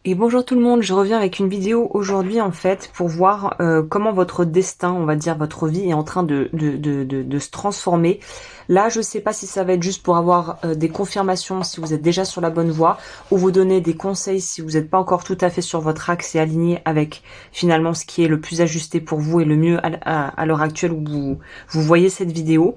Et bonjour tout le monde, je reviens avec une vidéo aujourd'hui en fait pour voir comment votre destin, on va dire votre vie est en train de se transformer. Là je sais pas si ça va être juste pour avoir des confirmations si vous êtes déjà sur la bonne voie ou vous donner des conseils si vous n'êtes pas encore tout à fait sur votre axe et aligné avec finalement ce qui est le plus ajusté pour vous et le mieux à l'heure actuelle où vous voyez cette vidéo.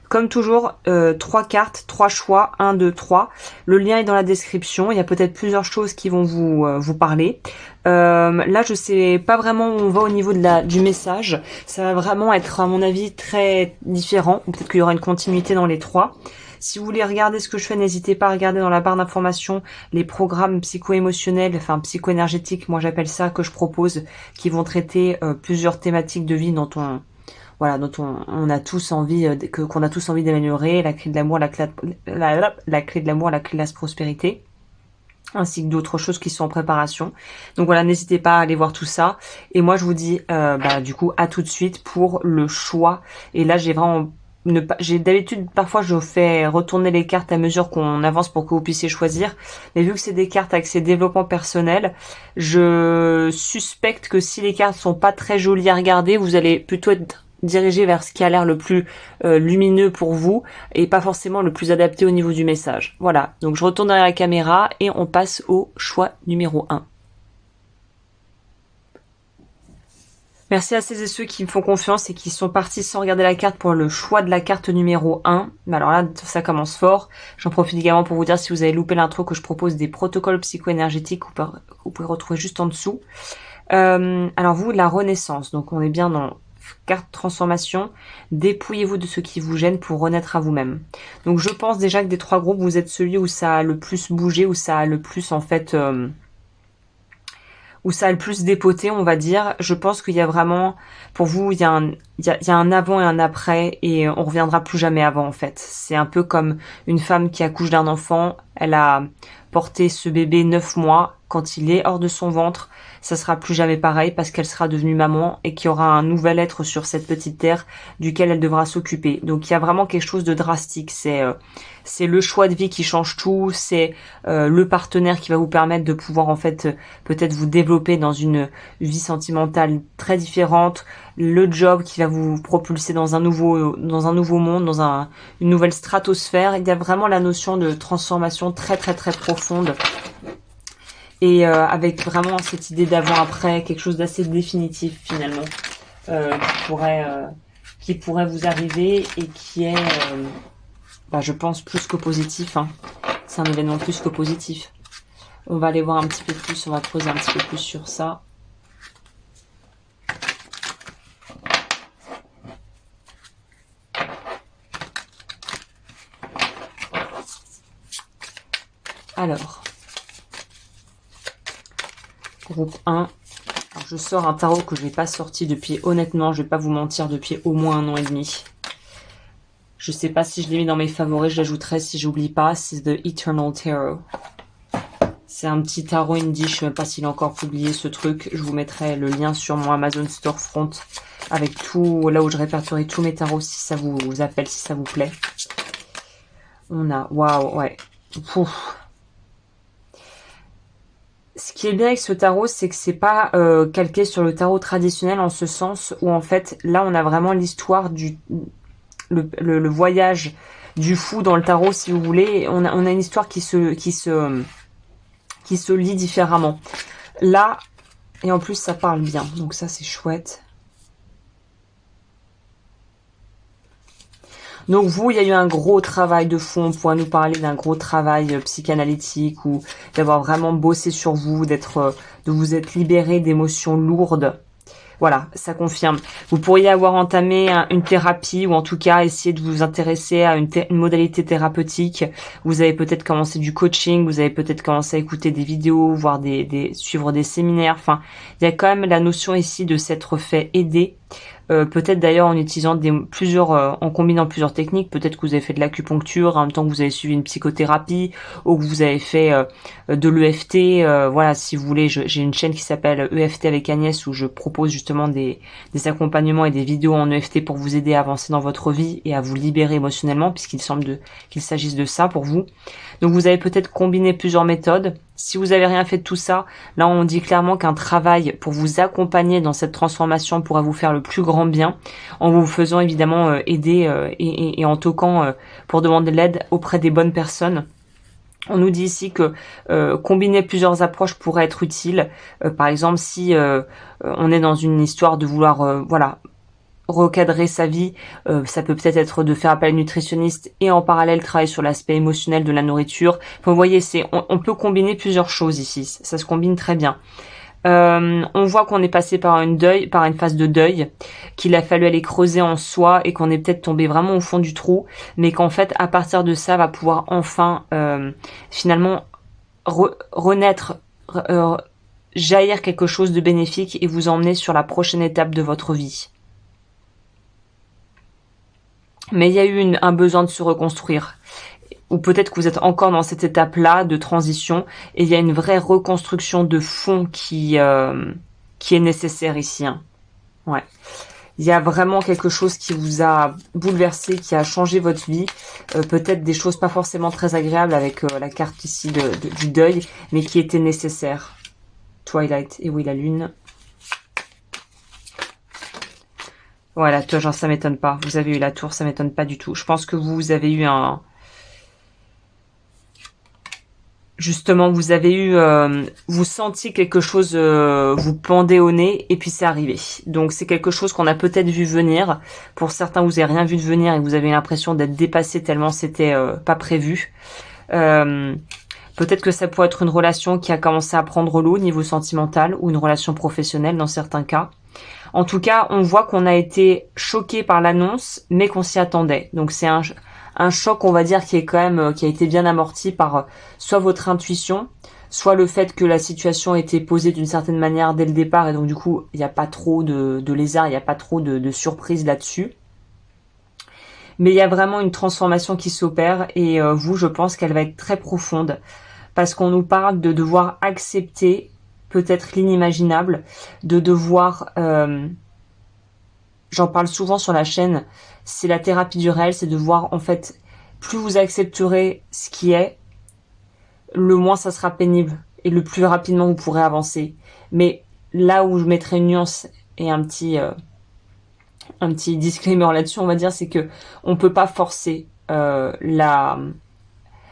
Comme toujours, 3 cartes, 3 choix, 1, 2, 3. Le lien est dans la description. Il y a peut-être plusieurs choses qui vont vous parler. Là, je sais pas vraiment où on va au niveau du message. Ça va vraiment être, à mon avis, très différent. Peut-être qu'il y aura une continuité dans les trois. Si vous voulez regarder ce que je fais, n'hésitez pas à regarder dans la barre d'information les programmes psycho-émotionnels, enfin psycho-énergétiques, moi j'appelle ça, que je propose, qui vont traiter plusieurs thématiques de vie dont on a tous envie qu'on a tous envie d'améliorer, la clé de l'amour, la clé de l'amour, la clé de la prospérité, ainsi que d'autres choses qui sont en préparation. Donc voilà, n'hésitez pas à aller voir tout ça. Et moi je vous dis du coup à tout de suite pour le choix. Et là j'ai d'habitude parfois je fais retourner les cartes à mesure qu'on avance pour que vous puissiez choisir, mais vu que c'est des cartes avec ces développements personnels, je suspecte que si les cartes sont pas très jolies à regarder, vous allez plutôt être dirigé vers ce qui a l'air le plus lumineux pour vous et pas forcément le plus adapté au niveau du message. Voilà, donc je retourne derrière la caméra et on passe au choix numéro 1. Merci à celles et ceux qui me font confiance et qui sont partis sans regarder la carte pour le choix de la carte numéro 1. Alors là, ça commence fort. J'en profite également pour vous dire, si vous avez loupé l'intro, que je propose des protocoles psycho-énergétiques que vous pouvez retrouver juste en dessous. Alors vous, la renaissance. Donc on est bien dans carte transformation. Dépouillez-vous de ce qui vous gêne pour renaître à vous-même. Donc je pense déjà que des trois groupes, vous êtes celui où ça a le plus bougé, où ça a le plus en fait... où ça a le plus dépoté, on va dire. Je pense qu'il y a vraiment, pour vous, il y a un avant et un après, et on reviendra plus jamais avant, en fait. C'est un peu comme une femme qui accouche d'un enfant. Elle a porté ce bébé 9 mois. Quand il est hors de son ventre, ça sera plus jamais pareil parce qu'elle sera devenue maman et qu'il y aura un nouvel être sur cette petite terre duquel elle devra s'occuper. Donc il y a vraiment quelque chose de drastique. C'est le choix de vie qui change tout. C'est le partenaire qui va vous permettre de pouvoir en fait peut-être vous développer dans une vie sentimentale très différente. Le job qui va vous propulser dans un nouveau monde, dans une nouvelle stratosphère. Il y a vraiment la notion de transformation très très très profonde. Et avec vraiment cette idée d'avant-après, quelque chose d'assez définitif finalement, qui pourrait vous arriver et qui est, je pense, plus que positif. Hein. C'est un événement plus que positif. On va aller voir un petit peu plus, on va creuser un petit peu plus sur ça. Alors, groupe 1. Alors, je sors un tarot que je n'ai pas sorti depuis, honnêtement, je vais pas vous mentir, depuis au moins 1 an et demi. Je sais pas si je l'ai mis dans mes favoris, je l'ajouterai si j'oublie pas. C'est The Eternal Tarot. C'est un petit tarot indie, je sais même pas s'il a encore publié ce truc. Je vous mettrai le lien sur mon Amazon Storefront avec tout, là où je répertorie tous mes tarots si ça vous appelle, si ça vous plaît. On a, waouh, ouais. Pouf. Ce qui est bien avec ce tarot, c'est que c'est pas calqué sur le tarot traditionnel en ce sens où en fait, là on a vraiment l'histoire le voyage du fou dans le tarot, si vous voulez. On a une histoire qui se lit différemment. Là, et en plus ça parle bien, donc ça c'est chouette. Donc vous, il y a eu un gros travail de fond, on pourrait nous parler d'un gros travail psychanalytique ou d'avoir vraiment bossé sur vous, de vous être libéré d'émotions lourdes. Voilà, ça confirme. Vous pourriez avoir entamé une thérapie ou en tout cas essayer de vous intéresser à une modalité thérapeutique. Vous avez peut-être commencé du coaching, vous avez peut-être commencé à écouter des vidéos, voir suivre des séminaires. Enfin, il y a quand même la notion ici de s'être fait aider. Peut-être d'ailleurs en utilisant en combinant plusieurs techniques. Peut-être que vous avez fait de l'acupuncture en même temps que vous avez suivi une psychothérapie ou que vous avez fait de l'EFT. Voilà, si vous voulez, j'ai une chaîne qui s'appelle EFT avec Agnès où je propose justement des accompagnements et des vidéos en EFT pour vous aider à avancer dans votre vie et à vous libérer émotionnellement, puisqu'il semble qu'il s'agisse de ça pour vous. Donc vous avez peut-être combiné plusieurs méthodes. Si vous n'avez rien fait de tout ça, là on dit clairement qu'un travail pour vous accompagner dans cette transformation pourra vous faire le plus grand bien, en vous faisant évidemment aider et en toquant pour demander de l'aide auprès des bonnes personnes. On nous dit ici que combiner plusieurs approches pourrait être utile. Par exemple, si on est dans une histoire de vouloir recadrer sa vie, ça peut peut-être être de faire appel à un nutritionniste et en parallèle travailler sur l'aspect émotionnel de la nourriture. Enfin, vous voyez, on peut combiner plusieurs choses ici, ça se combine très bien. On voit qu'on est passé par une phase de deuil, qu'il a fallu aller creuser en soi et qu'on est peut-être tombé vraiment au fond du trou, mais qu'en fait à partir de ça va pouvoir enfin finalement renaître, jaillir quelque chose de bénéfique et vous emmener sur la prochaine étape de votre vie. Mais il y a eu un besoin de se reconstruire. Ou peut-être que vous êtes encore dans cette étape-là de transition et il y a une vraie reconstruction de fond qui est nécessaire ici. Hein. Ouais. Il y a vraiment quelque chose qui vous a bouleversé, qui a changé votre vie. Peut-être des choses pas forcément très agréables avec la carte ici du deuil, mais qui étaient nécessaires. Twilight, et oui, la lune. Voilà, toi, genre, ça m'étonne pas. Vous avez eu la tour, ça m'étonne pas du tout. Je pense que vous avez eu justement, vous avez eu, vous sentiez quelque chose, vous pendez au nez, et puis c'est arrivé. Donc c'est quelque chose qu'on a peut-être vu venir. Pour certains, vous n'avez rien vu de venir et vous avez l'impression d'être dépassé tellement c'était pas prévu. Peut-être que ça pourrait être une relation qui a commencé à prendre l'eau au niveau sentimental ou une relation professionnelle dans certains cas. En tout cas, on voit qu'on a été choqué par l'annonce, mais qu'on s'y attendait. Donc c'est un choc, on va dire, qui est quand même, qui a été bien amorti par soit votre intuition, soit le fait que la situation était posée d'une certaine manière dès le départ, et donc du coup, il n'y a pas trop de lézards, il n'y a pas trop de surprises là-dessus. Mais il y a vraiment une transformation qui s'opère, et vous, je pense qu'elle va être très profonde, parce qu'on nous parle de devoir accepter peut-être l'inimaginable, de devoir... j'en parle souvent sur la chaîne, c'est la thérapie du réel, c'est de voir en fait, plus vous accepterez ce qui est, le moins ça sera pénible et le plus rapidement vous pourrez avancer. Mais là où je mettrai une nuance et un petit disclaimer là-dessus, on va dire, c'est que on peut pas forcer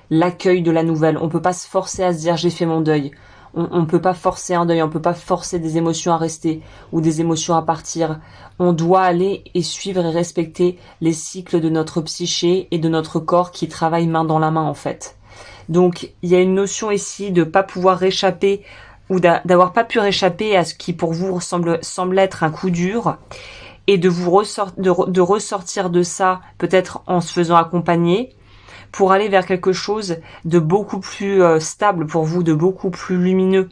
l'accueil de la nouvelle. On peut pas se forcer à se dire j'ai fait mon deuil. On peut pas forcer un deuil, on peut pas forcer des émotions à rester ou des émotions à partir. On doit aller et suivre et respecter les cycles de notre psyché et de notre corps qui travaillent main dans la main en fait. Donc il y a une notion ici de pas pouvoir réchapper ou d'avoir pas pu réchapper à ce qui pour vous semble être un coup dur et de ressortir de ça peut-être en se faisant accompagner pour aller vers quelque chose de beaucoup plus stable pour vous, de beaucoup plus lumineux.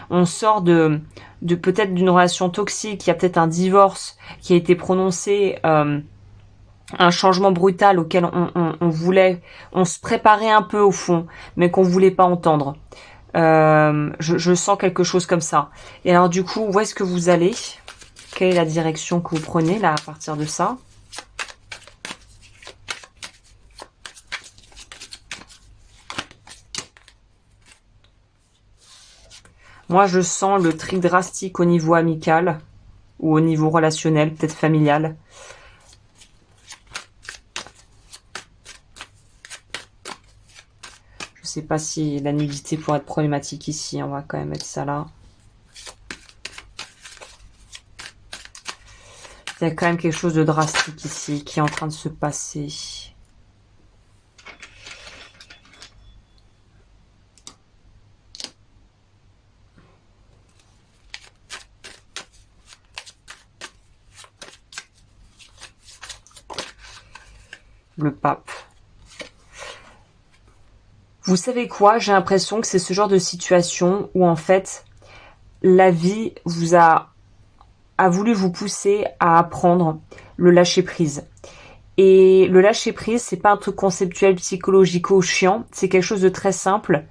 On sort de peut-être d'une relation toxique, il y a peut-être un divorce qui a été prononcé, un changement brutal auquel on se préparait un peu au fond, mais qu'on voulait pas entendre. Je sens quelque chose comme ça. Et alors du coup, où est-ce que vous allez? Quelle est la direction que vous prenez là à partir de ça? Moi, je sens le tri drastique au niveau amical ou au niveau relationnel, peut-être familial. Je sais pas si la nudité pourrait être problématique ici. On va quand même mettre ça là. Il y a quand même quelque chose de drastique ici qui est en train de se passer. Le pape. Vous savez quoi? J'ai l'impression que c'est ce genre de situation où en fait la vie vous a voulu vous pousser à apprendre le lâcher prise. Et le lâcher prise, c'est pas un truc conceptuel, psychologico chiant, c'est quelque chose de très simple.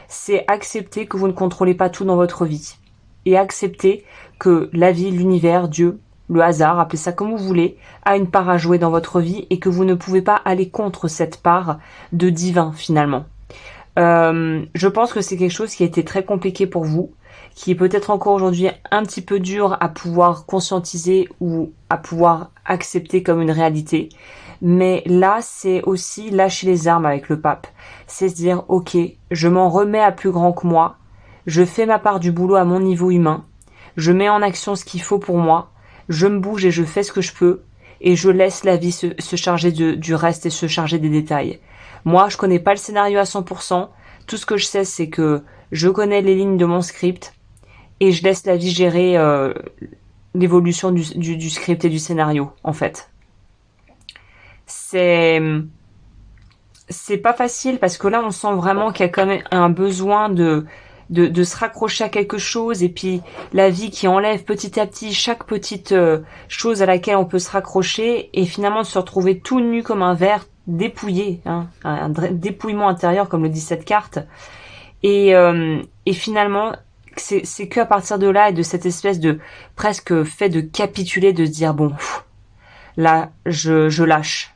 C'est accepter que vous ne contrôlez pas tout dans votre vie. Et accepter que la vie, l'univers, Dieu, le hasard, appelez ça comme vous voulez, a une part à jouer dans votre vie et que vous ne pouvez pas aller contre cette part de divin finalement. Je pense que c'est quelque chose qui a été très compliqué pour vous, qui est peut-être encore aujourd'hui un petit peu dur à pouvoir conscientiser ou à pouvoir accepter comme une réalité. Mais là, c'est aussi lâcher les armes avec le pape. C'est se dire, ok, je m'en remets à plus grand que moi, je fais ma part du boulot à mon niveau humain, je mets en action ce qu'il faut pour moi, je me bouge et je fais ce que je peux, et je laisse la vie se charger du reste et se charger des détails. Moi, je connais pas le scénario à 100%. Tout ce que je sais, c'est que je connais les lignes de mon script et je laisse la vie gérer l'évolution du script et du scénario, en fait. C'est pas facile parce que là, on sent vraiment qu'il y a quand même un besoin de se raccrocher à quelque chose et puis la vie qui enlève petit à petit chaque petite chose à laquelle on peut se raccrocher et finalement de se retrouver tout nu comme un verre dépouillé, hein, un dépouillement intérieur comme le dit cette carte et finalement c'est que à partir de là et de cette espèce de presque fait de capituler, de se dire bon là je lâche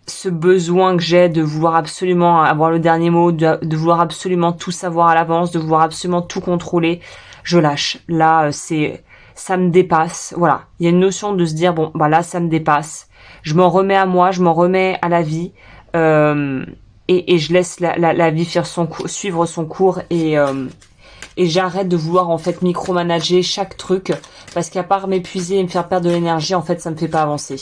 ce besoin que j'ai de vouloir absolument avoir le dernier mot, de vouloir absolument tout savoir à l'avance, de vouloir absolument tout contrôler, je lâche. Là, ça me dépasse. Voilà, il y a une notion de se dire bon, bah là, ça me dépasse. Je m'en remets à moi, je m'en remets à la vie, et je laisse la vie faire suivre son cours et j'arrête de vouloir en fait micromanager chaque truc parce qu'à part m'épuiser et me faire perdre de l'énergie, en fait, ça me fait pas avancer.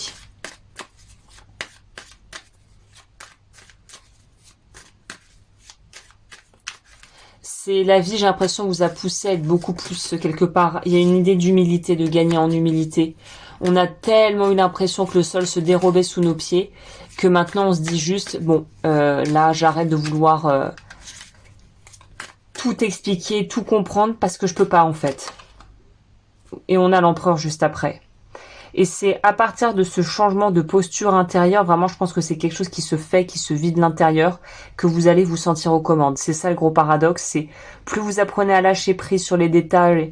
C'est la vie, j'ai l'impression, vous a poussé à être beaucoup plus quelque part. Il y a une idée d'humilité, de gagner en humilité. On a tellement eu l'impression que le sol se dérobait sous nos pieds que maintenant on se dit juste, bon, là j'arrête de vouloir tout expliquer, tout comprendre parce que je peux pas en fait. Et on a l'empereur juste après. Et c'est à partir de ce changement de posture intérieure, vraiment je pense que c'est quelque chose qui se fait, qui se vit de l'intérieur, que vous allez vous sentir aux commandes. C'est ça le gros paradoxe, c'est plus vous apprenez à lâcher prise sur les détails,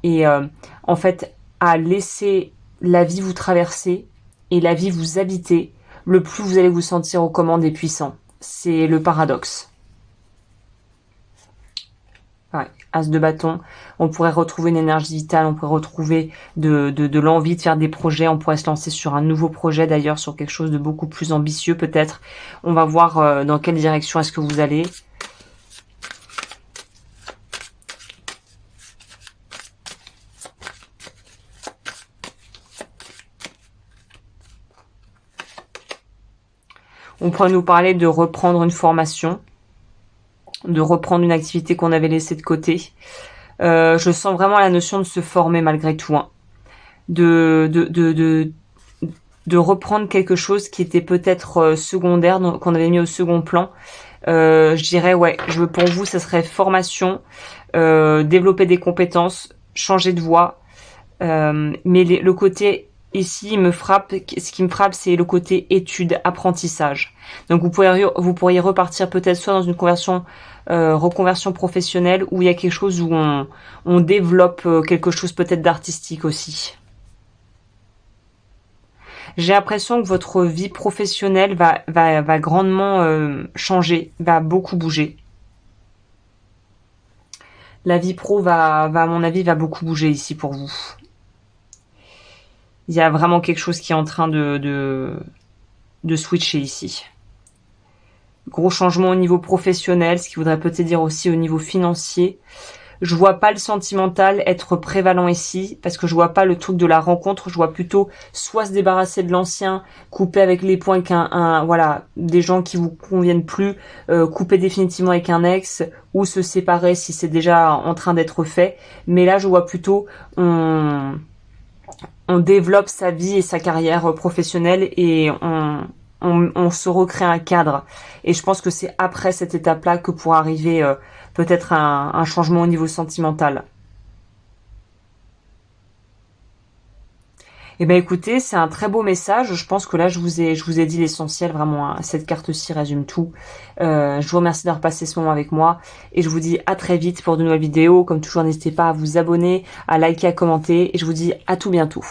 et en fait à laisser la vie vous traverser et la vie vous habiter, le plus vous allez vous sentir aux commandes et puissant. C'est le paradoxe. Ouais, As de bâton, on pourrait retrouver une énergie vitale, on pourrait retrouver de l'envie de faire des projets, on pourrait se lancer sur un nouveau projet d'ailleurs, sur quelque chose de beaucoup plus ambitieux peut-être. On va voir dans quelle direction est-ce que vous allez. On pourrait nous parler de reprendre une formation, de reprendre une activité qu'on avait laissée de côté. Je sens vraiment la notion de se former malgré tout, hein. De reprendre quelque chose qui était peut-être secondaire, qu'on avait mis au second plan. Je dirais, ouais, pour vous, ça serait formation, développer des compétences, changer de voie. Mais le côté ici, ce qui me frappe, c'est le côté étude, apprentissage. Donc vous pourriez repartir peut-être soit dans une reconversion professionnelle où il y a quelque chose où on développe quelque chose peut-être d'artistique aussi. J'ai l'impression que votre vie professionnelle va grandement changer, va beaucoup bouger. La vie pro à mon avis, va beaucoup bouger ici pour vous. Il y a vraiment quelque chose qui est en train de switcher ici. Gros changement au niveau professionnel, ce qui voudrait peut-être dire aussi au niveau financier. Je vois pas le sentimental être prévalent ici, parce que je vois pas le truc de la rencontre, je vois plutôt soit se débarrasser de l'ancien, couper avec les points voilà, des gens qui vous conviennent plus, couper définitivement avec un ex, ou se séparer si c'est déjà en train d'être fait. Mais là, je vois plutôt, on développe sa vie et sa carrière professionnelle et on se recrée un cadre. Et je pense que c'est après cette étape-là que pourra arriver peut-être un changement au niveau sentimental. Eh ben écoutez, c'est un très beau message. Je pense que là, je vous ai dit l'essentiel. Vraiment, hein. Cette carte-ci résume tout. Je vous remercie d'avoir passé ce moment avec moi. Et je vous dis à très vite pour de nouvelles vidéos. Comme toujours, n'hésitez pas à vous abonner, à liker, à commenter. Et je vous dis à tout bientôt.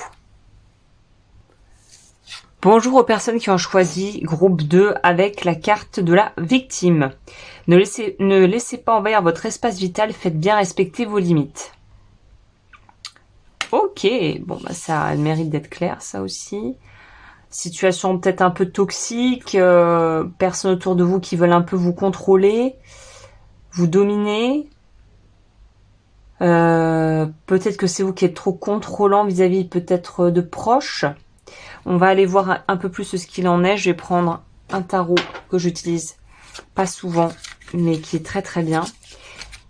Bonjour aux personnes qui ont choisi groupe 2 avec la carte de la victime. Ne laissez pas envahir votre espace vital, faites bien respecter vos limites. Ok, bon bah ça a le mérite d'être clair, ça aussi. Situation peut-être un peu toxique, personnes autour de vous qui veulent un peu vous contrôler, vous dominer. Peut-être que c'est vous qui êtes trop contrôlant vis-à-vis peut-être de proches. On va aller voir un peu plus ce qu'il en est. Je vais prendre un tarot que j'utilise pas souvent, mais qui est très très bien.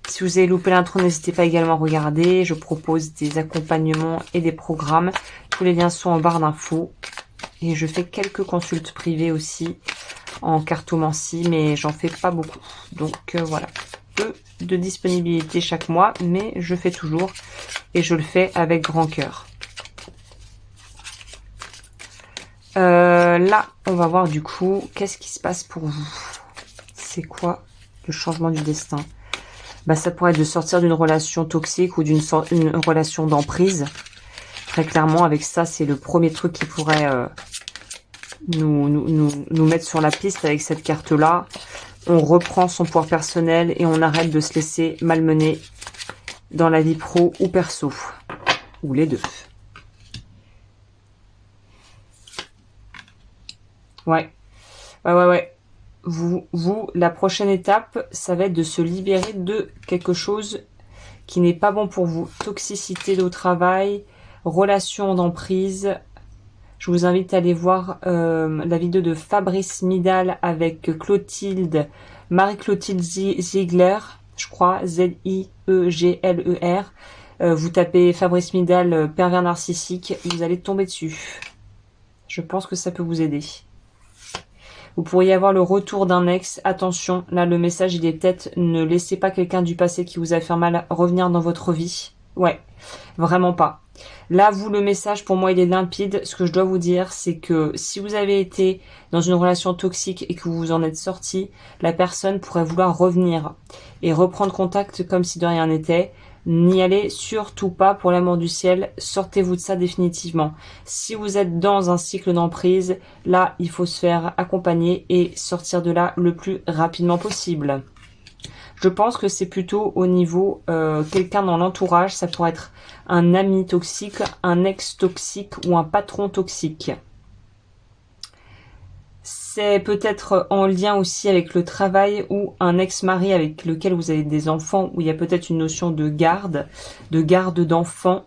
Si vous avez loupé l'intro, n'hésitez pas également à regarder. Je propose des accompagnements et des programmes. Tous les liens sont en barre d'infos. Et je fais quelques consultes privées aussi en cartomancie, mais j'en fais pas beaucoup. Donc voilà, peu de disponibilité chaque mois, mais je fais toujours et je le fais avec grand cœur. Là, on va voir du coup, qu'est-ce qui se passe pour vous? C'est quoi le changement du destin? Bah, ça pourrait être de sortir d'une relation toxique ou d'une relation d'emprise. Très clairement, avec ça, c'est le premier truc qui pourrait nous mettre sur la piste avec cette carte-là. On reprend son pouvoir personnel et on arrête de se laisser malmener dans la vie pro ou perso. Ou les deux. Ouais. Vous, la prochaine étape, ça va être de se libérer de quelque chose qui n'est pas bon pour vous. Toxicité au travail, relation d'emprise. Je vous invite à aller voir la vidéo de Fabrice Midal avec Clotilde, Marie-Clotilde Ziegler, je crois, Z-I-E-G-L-E-R. Vous tapez Fabrice Midal, pervers narcissique, vous allez tomber dessus. Je pense que ça peut vous aider. Vous pourriez avoir le retour d'un ex. Attention, là le message il est peut-être ne laissez pas quelqu'un du passé qui vous a fait mal revenir dans votre vie. Ouais, vraiment pas. Là, vous, le message pour moi il est limpide. Ce que je dois vous dire, c'est que si vous avez été dans une relation toxique et que vous vous en êtes sorti, la personne pourrait vouloir revenir et reprendre contact comme si de rien n'était. N'y allez surtout pas, pour l'amour du ciel, sortez-vous de ça définitivement. Si vous êtes dans un cycle d'emprise, là, il faut se faire accompagner et sortir de là le plus rapidement possible. Je pense que c'est plutôt au niveau quelqu'un dans l'entourage, ça pourrait être un ami toxique, un ex toxique ou un patron toxique. C'est peut-être en lien aussi avec le travail ou un ex-mari avec lequel vous avez des enfants, où il y a peut-être une notion de garde d'enfants.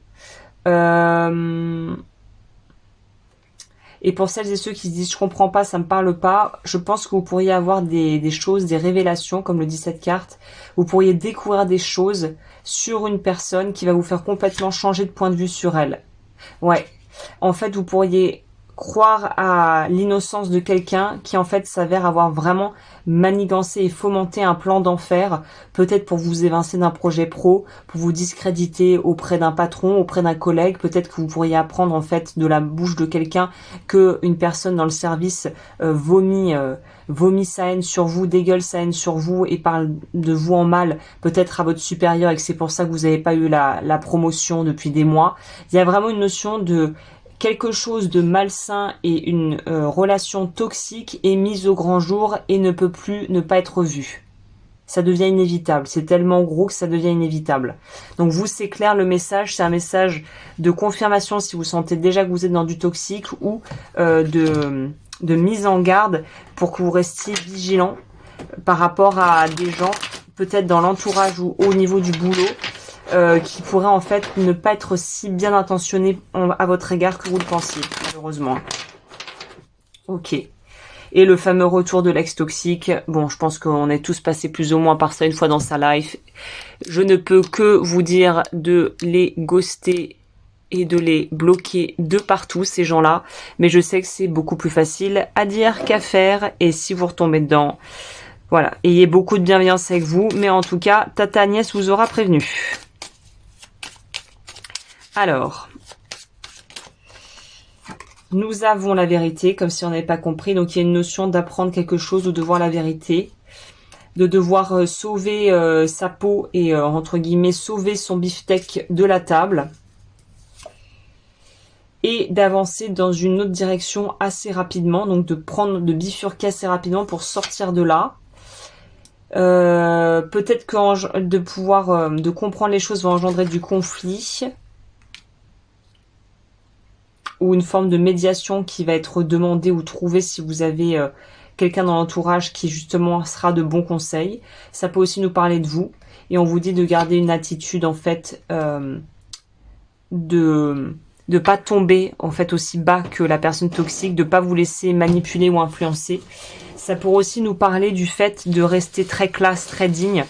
Et pour celles et ceux qui se disent « je comprends pas, ça me parle pas », je pense que vous pourriez avoir des choses, des révélations, comme le dit cette carte. Vous pourriez découvrir des choses sur une personne qui va vous faire complètement changer de point de vue sur elle. Ouais, en fait, vous pourriez croire à l'innocence de quelqu'un qui en fait s'avère avoir vraiment manigancé et fomenté un plan d'enfer, peut-être pour vous évincer d'un projet pro, pour vous discréditer auprès d'un patron, auprès d'un collègue. Peut-être que vous pourriez apprendre en fait de la bouche de quelqu'un que une personne dans le service vomit sa haine sur vous, dégueule sa haine sur vous et parle de vous en mal, peut-être à votre supérieur, et que c'est pour ça que vous n'avez pas eu la promotion depuis des mois. Il y a vraiment une notion de quelque chose de malsain et une relation toxique est mise au grand jour et ne peut plus ne pas être vue. Ça devient inévitable. C'est tellement gros que ça devient inévitable. Donc vous, c'est clair, le message, c'est un message de confirmation si vous sentez déjà que vous êtes dans du toxique ou de mise en garde pour que vous restiez vigilant par rapport à des gens, peut-être dans l'entourage ou au niveau du boulot, qui pourraient en fait ne pas être si bien intentionnés à votre égard que vous le pensiez, malheureusement. Ok. Et le fameux retour de l'ex toxique, bon, je pense qu'on est tous passés plus ou moins par ça une fois dans sa life. Je ne peux que vous dire de les ghoster et de les bloquer de partout, ces gens-là. Mais je sais que c'est beaucoup plus facile à dire qu'à faire. Et si vous retombez dedans, voilà, ayez beaucoup de bienveillance avec vous. Mais en tout cas, Tata Agnès vous aura prévenu. Alors, nous avons la vérité, comme si on n'avait pas compris. Donc, il y a une notion d'apprendre quelque chose ou de voir la vérité. De devoir sauver sa peau et, entre guillemets, sauver son beefsteak de la table. et d'avancer dans une autre direction assez rapidement, donc de bifurquer assez rapidement pour sortir de là. Peut-être que de comprendre les choses va engendrer du conflit ou une forme de médiation qui va être demandée ou trouvée si vous avez quelqu'un dans l'entourage qui justement sera de bons conseils. Ça peut aussi nous parler de vous et on vous dit de garder une attitude en fait de pas tomber en fait aussi bas que la personne toxique, de pas vous laisser manipuler ou influencer. Ça pourrait aussi nous parler du fait de rester très classe, très digne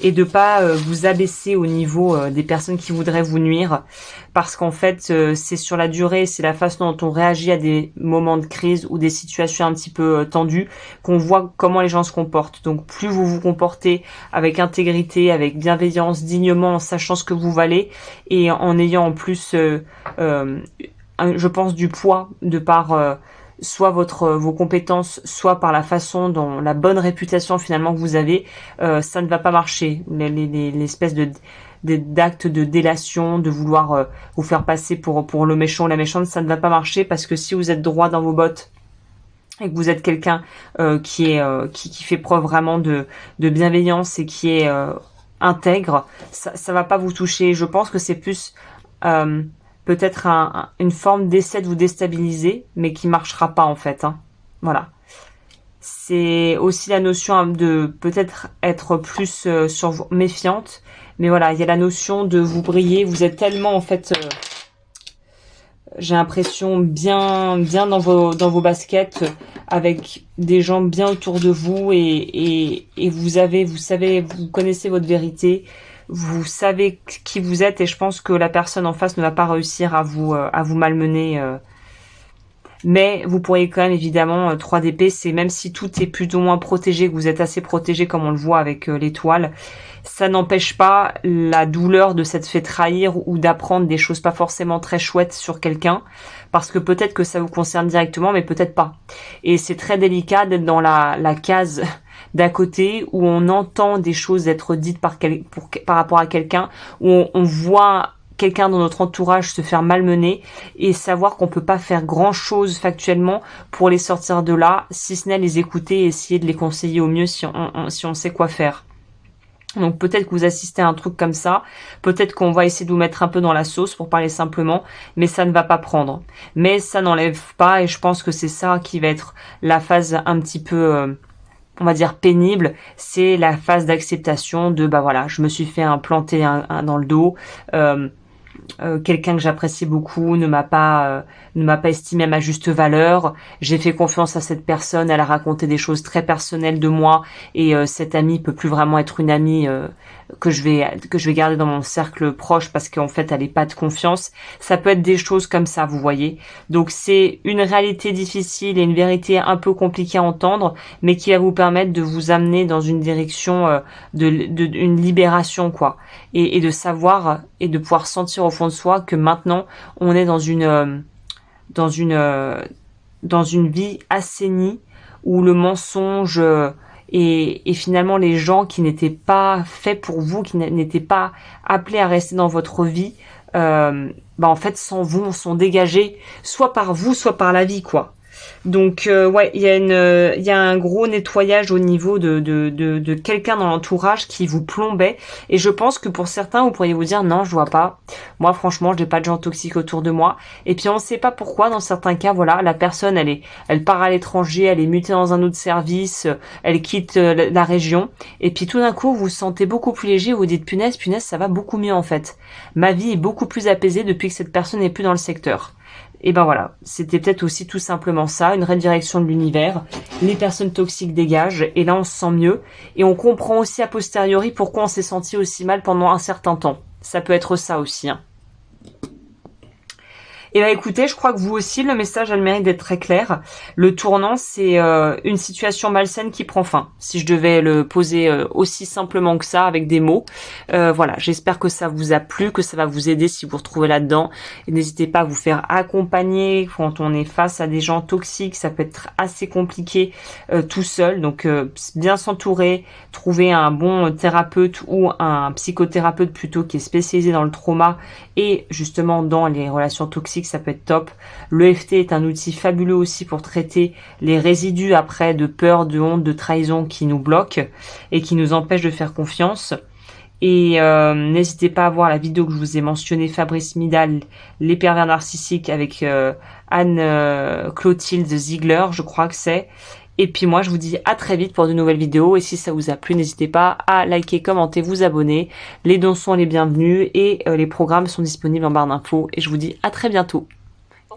et de pas vous abaisser au niveau des personnes qui voudraient vous nuire, parce qu'en fait c'est sur la durée, c'est la façon dont on réagit à des moments de crise ou des situations un petit peu tendues qu'on voit comment les gens se comportent. Donc plus vous vous comportez avec intégrité, avec bienveillance, dignement, en sachant ce que vous valez et en ayant en plus je pense du poids de par soit vos compétences, soit par la façon dont la bonne réputation finalement que vous avez, ça ne va pas marcher. L'espèce d'acte de délation, de vouloir vous faire passer pour le méchant ou la méchante, ça ne va pas marcher, parce que si vous êtes droit dans vos bottes et que vous êtes quelqu'un qui fait preuve vraiment de bienveillance et qui est intègre, ça va pas vous toucher. Je pense que c'est plus peut-être une forme d'essai de vous déstabiliser, mais qui marchera pas en fait. Hein. Voilà. C'est aussi la notion de peut-être être plus méfiante, mais voilà, il y a la notion de vous briller. Vous êtes tellement en fait, j'ai l'impression bien dans vos baskets, avec des gens bien autour de vous et vous connaissez votre vérité. Vous savez qui vous êtes et je pense que la personne en face ne va pas réussir à vous malmener. Mais vous pourriez quand même évidemment 3 d'épée, c'est même si tout est plus ou moins protégé, que vous êtes assez protégé comme on le voit avec l'étoile, ça n'empêche pas la douleur de s'être fait trahir ou d'apprendre des choses pas forcément très chouettes sur quelqu'un, parce que peut-être que ça vous concerne directement, mais peut-être pas. Et c'est très délicat d'être dans la case d'à côté où on entend des choses être dites par rapport à quelqu'un, où on voit quelqu'un dans notre entourage se faire malmener et savoir qu'on peut pas faire grand chose factuellement pour les sortir de là, si ce n'est les écouter et essayer de les conseiller au mieux si on sait quoi faire. Donc peut-être que vous assistez à un truc comme ça, peut-être qu'on va essayer de vous mettre un peu dans la sauce pour parler simplement, mais ça ne va pas prendre. Mais ça n'enlève pas, et je pense que c'est ça qui va être la phase un petit peu on va dire pénible, c'est la phase d'acceptation de bah voilà, je me suis fait planter dans le dos, quelqu'un que j'apprécie beaucoup ne m'a pas estimé à ma juste valeur. J'ai fait confiance à cette personne, elle a raconté des choses très personnelles de moi et cette amie peut plus vraiment être une amie que je vais garder dans mon cercle proche parce qu'en fait elle est pas de confiance. Ça peut être des choses comme ça, vous voyez. Donc c'est une réalité difficile et une vérité un peu compliquée à entendre, mais qui va vous permettre de vous amener dans une direction une libération quoi, et de savoir et de pouvoir sentir au fond de soi que maintenant on est dans une vie assainie où le mensonge et finalement les gens qui n'étaient pas faits pour vous, qui n'étaient pas appelés à rester dans votre vie, en fait sont dégagés soit par vous, soit par la vie quoi. Donc ouais, il y a un gros nettoyage au niveau de quelqu'un dans l'entourage qui vous plombait, et je pense que pour certains vous pourriez vous dire non, je vois pas. Moi franchement, j'ai pas de gens toxiques autour de moi. Et puis on sait pas pourquoi dans certains cas, voilà, la personne elle part à l'étranger, elle est mutée dans un autre service, elle quitte la région, et puis tout d'un coup vous vous sentez beaucoup plus léger, vous vous dites punaise, ça va beaucoup mieux en fait. Ma vie est beaucoup plus apaisée depuis que cette personne n'est plus dans le secteur. Et ben voilà, c'était peut-être aussi tout simplement ça, une redirection de l'univers, les personnes toxiques dégagent, et là on se sent mieux, et on comprend aussi a posteriori pourquoi on s'est senti aussi mal pendant un certain temps. Ça peut être ça aussi, hein. Et bah écoutez, je crois que vous aussi, le message a le mérite d'être très clair. Le tournant, c'est une situation malsaine qui prend fin. Si je devais le poser aussi simplement que ça, avec des mots. Voilà, j'espère que ça vous a plu, que ça va vous aider si vous vous retrouvez là-dedans. Et n'hésitez pas à vous faire accompagner quand on est face à des gens toxiques. Ça peut être assez compliqué tout seul. Donc bien s'entourer, trouver un bon thérapeute ou un psychothérapeute plutôt qui est spécialisé dans le trauma et justement dans les relations toxiques. narcissique, ça peut être top. L'EFT est un outil fabuleux aussi pour traiter les résidus après de peur, de honte, de trahison qui nous bloquent et qui nous empêchent de faire confiance. Et n'hésitez pas à voir la vidéo que je vous ai mentionnée, Fabrice Midal, les pervers narcissiques avec Anne Clotilde Ziegler, je crois que c'est. Et puis moi, je vous dis à très vite pour de nouvelles vidéos. Et si ça vous a plu, n'hésitez pas à liker, commenter, vous abonner. Les dons sont les bienvenus et les programmes sont disponibles en barre d'infos. Et je vous dis à très bientôt.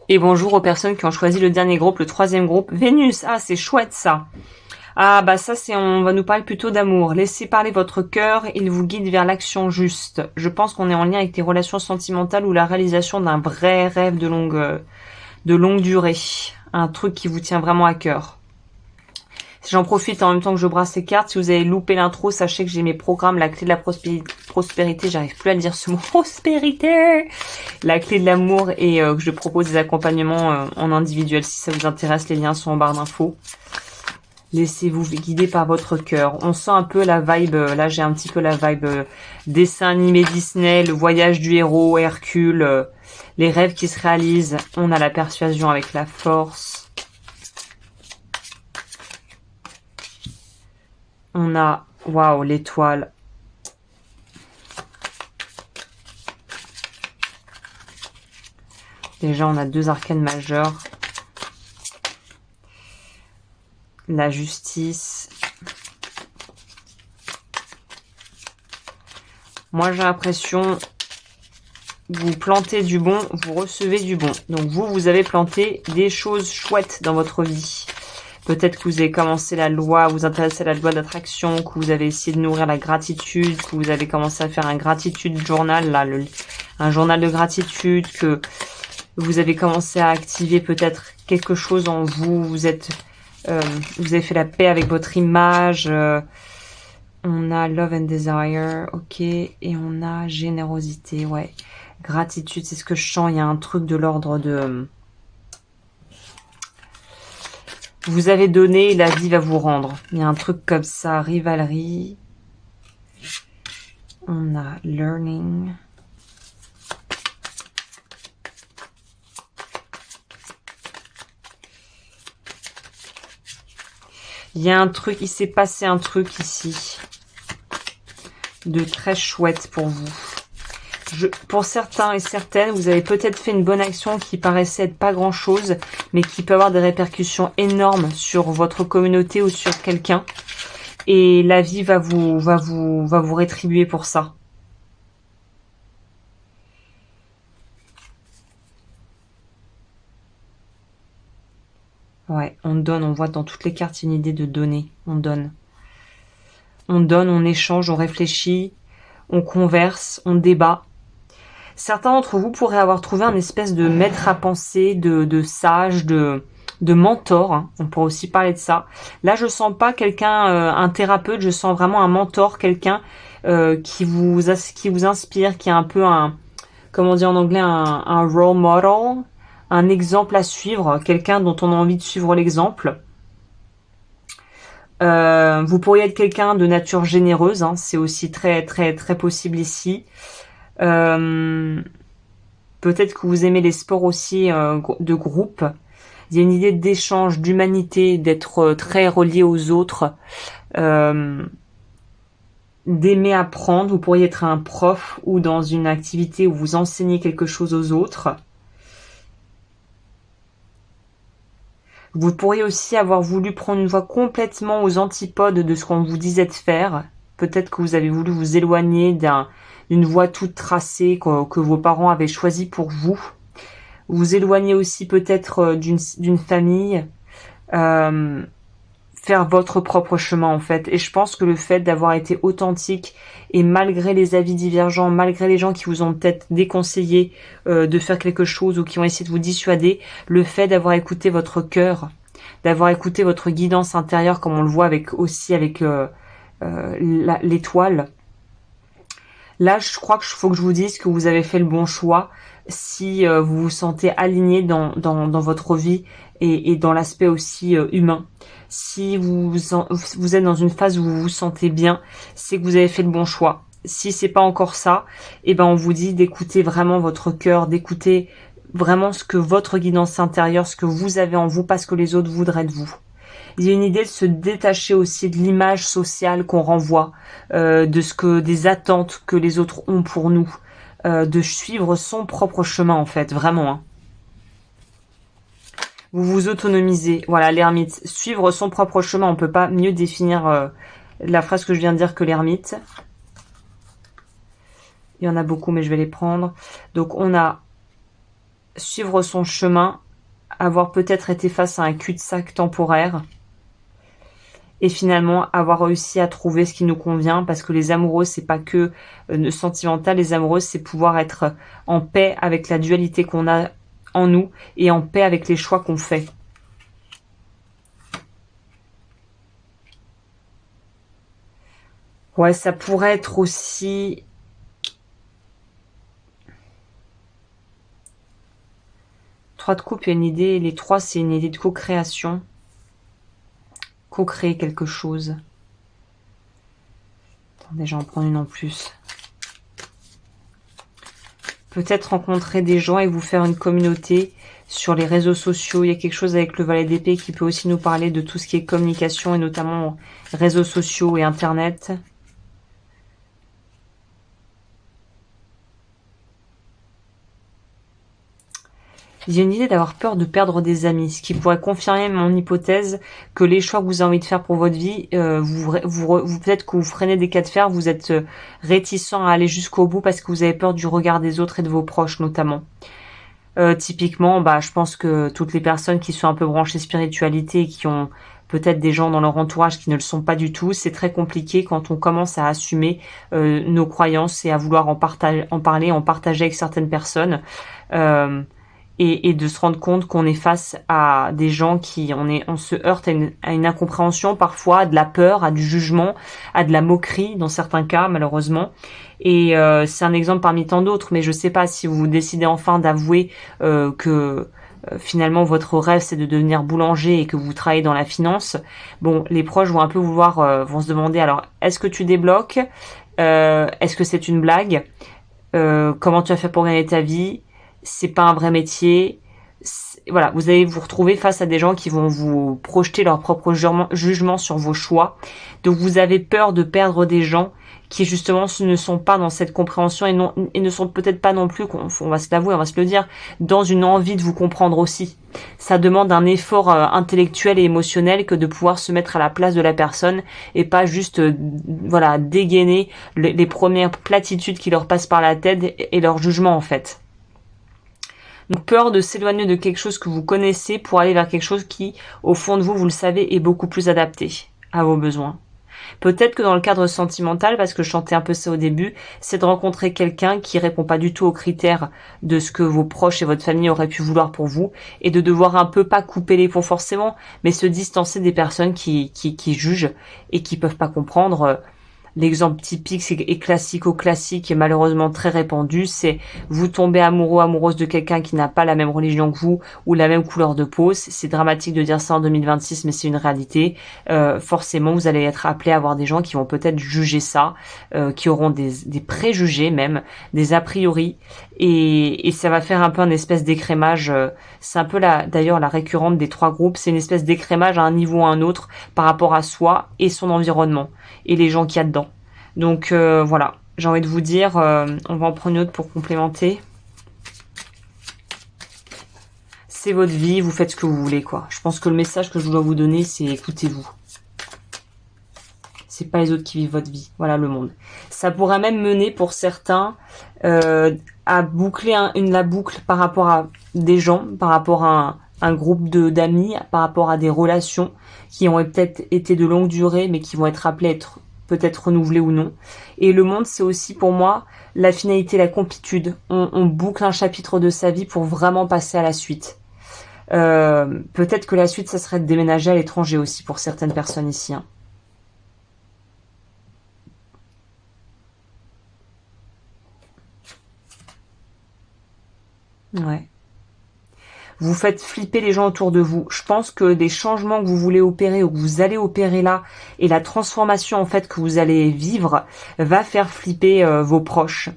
Et bonjour aux personnes qui ont choisi le dernier groupe, le troisième groupe, Vénus. Ah, c'est chouette ça. Ah bah ça on va nous parler plutôt d'amour. Laissez parler votre cœur, il vous guide vers l'action juste. Je pense qu'on est en lien avec des relations sentimentales ou la réalisation d'un vrai rêve de longue durée. Un truc qui vous tient vraiment à cœur. J'en profite en même temps que je brasse les cartes. Si vous avez loupé l'intro, sachez que j'ai mes programmes, la clé de la prospérité, j'arrive plus à dire ce mot, prospérité, la clé de l'amour et que je propose des accompagnements en individuel. Si ça vous intéresse, les liens sont en barre d'infos. Laissez-vous guider par votre cœur. On sent un peu la vibe, là j'ai un petit peu la vibe dessin animé Disney, le voyage du héros, Hercule, les rêves qui se réalisent. On a la persuasion avec la force. On a, waouh, l'étoile. Déjà on a 2 arcanes majeures. La justice. Moi, j'ai l'impression vous plantez du bon, vous recevez du bon. Donc, vous avez planté des choses chouettes dans votre vie. Peut-être que vous avez commencé la loi, vous intéressez à la loi d'attraction, que vous avez essayé de nourrir la gratitude, que vous avez commencé à faire un gratitude journal, là, un journal de gratitude, que vous avez commencé à activer peut-être quelque chose en vous, vous avez fait la paix avec votre image. On a love and desire, ok, et on a générosité, ouais. Gratitude, c'est ce que je sens. Il y a un truc de l'ordre de vous avez donné, la vie va vous rendre. Il y a un truc comme ça, rivalerie. On a learning. Il y a un truc, il s'est passé un truc ici de très chouette pour vous. Pour certains et certaines, vous avez peut-être fait une bonne action qui paraissait être pas grand-chose, mais qui peut avoir des répercussions énormes sur votre communauté ou sur quelqu'un. Et la vie va vous rétribuer pour ça. Ouais, on donne, on voit dans toutes les cartes une idée de donner. On donne. On donne, on échange, on réfléchit, on converse, on débat. Certains d'entre vous pourraient avoir trouvé un espèce de maître à penser, de sage, de mentor. Hein. On pourrait aussi parler de ça. Là, je sens pas quelqu'un, un thérapeute, je sens vraiment un mentor, quelqu'un qui vous inspire, qui est un peu comment on dit en anglais, un role model, un exemple à suivre, quelqu'un dont on a envie de suivre l'exemple. Vous pourriez être quelqu'un de nature généreuse, hein, c'est aussi très très très possible ici. Peut-être que vous aimez les sports aussi de groupe. Il y a une idée d'échange, d'humanité, d'être très relié aux autres, d'aimer apprendre. Vous pourriez être un prof ou dans une activité où vous enseignez quelque chose aux autres. Vous pourriez aussi avoir voulu prendre une voie complètement aux antipodes de ce qu'on vous disait de faire. Peut-être que vous avez voulu vous éloigner d'une voie toute tracée que vos parents avaient choisie pour vous. Vous éloigner aussi peut-être d'une famille. Faire votre propre chemin en fait. Et je pense que le fait d'avoir été authentique et malgré les avis divergents, malgré les gens qui vous ont peut-être déconseillé de faire quelque chose ou qui ont essayé de vous dissuader, le fait d'avoir écouté votre cœur, d'avoir écouté votre guidance intérieure comme on le voit avec l'étoile. Là, je crois qu'il faut que je vous dise que vous avez fait le bon choix si vous vous sentez aligné dans votre vie et dans l'aspect aussi humain. Si vous êtes dans une phase où vous vous sentez bien, c'est que vous avez fait le bon choix. Si c'est pas encore ça, eh ben on vous dit d'écouter vraiment votre cœur, d'écouter vraiment ce que votre guidance intérieure, ce que vous avez en vous, pas ce que les autres voudraient de vous. Il y a une idée de se détacher aussi de l'image sociale qu'on renvoie, de ce que des attentes que les autres ont pour nous, de suivre son propre chemin en fait, vraiment. Hein. Vous vous autonomisez, voilà l'ermite. Suivre son propre chemin, on peut pas mieux définir la phrase que je viens de dire que l'ermite. Il y en a beaucoup, mais je vais les prendre. Donc on a suivre son chemin, avoir peut-être été face à un cul-de-sac temporaire, et finalement avoir réussi à trouver ce qui nous convient, parce que les amoureux, c'est pas que sentimental, les amoureux, c'est pouvoir être en paix avec la dualité qu'on a en nous, et en paix avec les choix qu'on fait. Ouais, ça pourrait être aussi... Trois de coupe, il y a une idée, les trois, c'est une idée de co-création. Co-créer quelque chose. Attendez, j'en prends une en plus. Peut-être rencontrer des gens et vous faire une communauté sur les réseaux sociaux. Il y a quelque chose avec le valet d'épée qui peut aussi nous parler de tout ce qui est communication et notamment réseaux sociaux et internet. Il y a une idée d'avoir peur de perdre des amis, ce qui pourrait confirmer mon hypothèse que les choix que vous avez envie de faire pour votre vie, peut-être que vous freinez des cas de fer, vous êtes réticent à aller jusqu'au bout parce que vous avez peur du regard des autres et de vos proches notamment. Typiquement, je pense que toutes les personnes qui sont un peu branchées spiritualité et qui ont peut-être des gens dans leur entourage qui ne le sont pas du tout, c'est très compliqué quand on commence à assumer nos croyances et à vouloir en parler, en partager avec certaines personnes. Et de se rendre compte qu'on est face à des gens qui, on se heurte à une incompréhension parfois, à de la peur, à du jugement, à de la moquerie dans certains cas malheureusement. Et c'est un exemple parmi tant d'autres, mais je sais pas si vous décidez enfin d'avouer que finalement votre rêve c'est de devenir boulanger et que vous travaillez dans la finance. Bon, les proches vont un peu vont se demander alors est-ce que tu débloques, est-ce que c'est une blague, comment tu as fait pour gagner ta vie? C'est pas un vrai métier. Voilà, vous allez vous retrouver face à des gens qui vont vous projeter leur propre jugement sur vos choix. Donc vous avez peur de perdre des gens qui justement ne sont pas dans cette compréhension et ne sont peut-être pas non plus, on va se l'avouer, on va se le dire, dans une envie de vous comprendre aussi. Ça demande un effort intellectuel et émotionnel que de pouvoir se mettre à la place de la personne et pas juste dégainer les premières platitudes qui leur passent par la tête et leur jugement en fait. Donc peur de s'éloigner de quelque chose que vous connaissez pour aller vers quelque chose qui, au fond de vous, vous le savez, est beaucoup plus adapté à vos besoins. Peut-être que dans le cadre sentimental, parce que je chantais un peu ça au début, c'est de rencontrer quelqu'un qui répond pas du tout aux critères de ce que vos proches et votre famille auraient pu vouloir pour vous, et de devoir un peu, pas couper les ponts forcément, mais se distancer des personnes qui jugent et qui peuvent pas comprendre. L'exemple typique et classique et malheureusement très répandu, c'est vous tombez amoureux, amoureuse de quelqu'un qui n'a pas la même religion que vous ou la même couleur de peau. C'est dramatique de dire ça en 2026, mais c'est une réalité. Forcément, vous allez être appelé à avoir des gens qui vont peut-être juger ça, qui auront des préjugés même, des a priori, et ça va faire un peu un espèce d'écrémage. C'est un peu d'ailleurs la récurrente des trois groupes, c'est une espèce d'écrémage à un niveau ou à un autre par rapport à soi et son environnement et les gens qu'il y a dedans. Donc voilà, j'ai envie de vous dire, on va en prendre une autre pour complémenter. C'est votre vie, vous faites ce que vous voulez, quoi. Je pense que le message que je dois vous donner, c'est écoutez-vous. C'est pas les autres qui vivent votre vie. Voilà le monde. Ça pourrait même mener pour certains à boucler la boucle par rapport à des gens, par rapport à un groupe d'amis, par rapport à des relations qui ont peut-être été de longue durée, mais qui vont être appelées à être peut-être renouvelées ou non. Et le monde, c'est aussi pour moi la finalité, la complétude. On boucle un chapitre de sa vie pour vraiment passer à la suite. Peut-être que la suite, ça serait de déménager à l'étranger aussi pour certaines personnes ici. Hein. Ouais. Vous faites flipper les gens autour de vous. Je pense que des changements que vous voulez opérer ou que vous allez opérer là et la transformation en fait que vous allez vivre va faire flipper vos proches.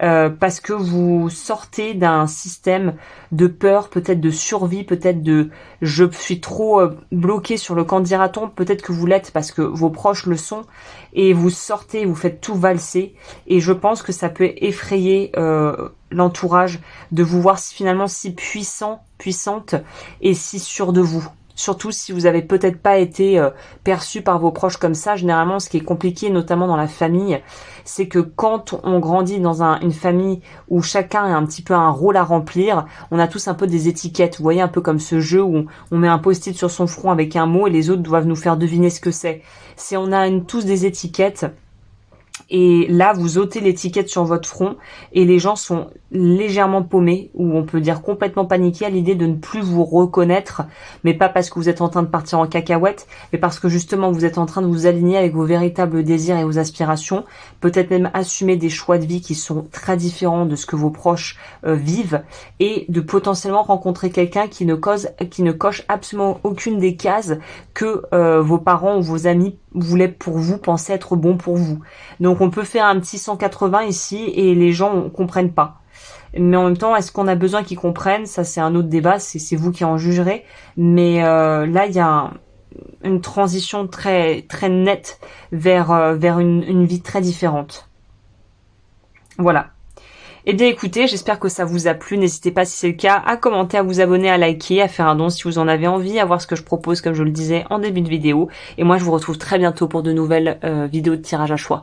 parce que vous sortez d'un système de peur, peut-être de survie, peut-être de je suis trop bloqué sur le quand dira-t-on, peut-être que vous l'êtes parce que vos proches le sont, et vous sortez, vous faites tout valser, et je pense que ça peut effrayer l'entourage de vous voir finalement si puissante et si sûre de vous. Surtout si vous avez peut-être pas été perçu par vos proches comme ça. Généralement, ce qui est compliqué, notamment dans la famille, c'est que quand on grandit dans une famille où chacun a un petit peu un rôle à remplir, on a tous un peu des étiquettes. Vous voyez, un peu comme ce jeu où on met un post-it sur son front avec un mot et les autres doivent nous faire deviner ce que c'est. C'est on a tous des étiquettes. Et là, vous ôtez l'étiquette sur votre front et les gens sont légèrement paumés, ou on peut dire complètement paniqués à l'idée de ne plus vous reconnaître, mais pas parce que vous êtes en train de partir en cacahuète, mais parce que justement vous êtes en train de vous aligner avec vos véritables désirs et vos aspirations, peut-être même assumer des choix de vie qui sont très différents de ce que vos proches vivent, et de potentiellement rencontrer quelqu'un qui ne coche absolument aucune des cases que vos parents ou vos amis voulaient pour vous, pensaient être bon pour vous. Donc on peut faire un petit 180 ici et les gens comprennent pas. Mais en même temps, est-ce qu'on a besoin qu'ils comprennent? Ça, c'est un autre débat, c'est vous qui en jugerez. Mais là, il y a une transition très très nette vers une vie très différente. Voilà. Eh bien écoutez, j'espère que ça vous a plu. N'hésitez pas si c'est le cas à commenter, à vous abonner, à liker, à faire un don si vous en avez envie, à voir ce que je propose comme je le disais en début de vidéo. Et moi je vous retrouve très bientôt pour de nouvelles vidéos de tirage à choix.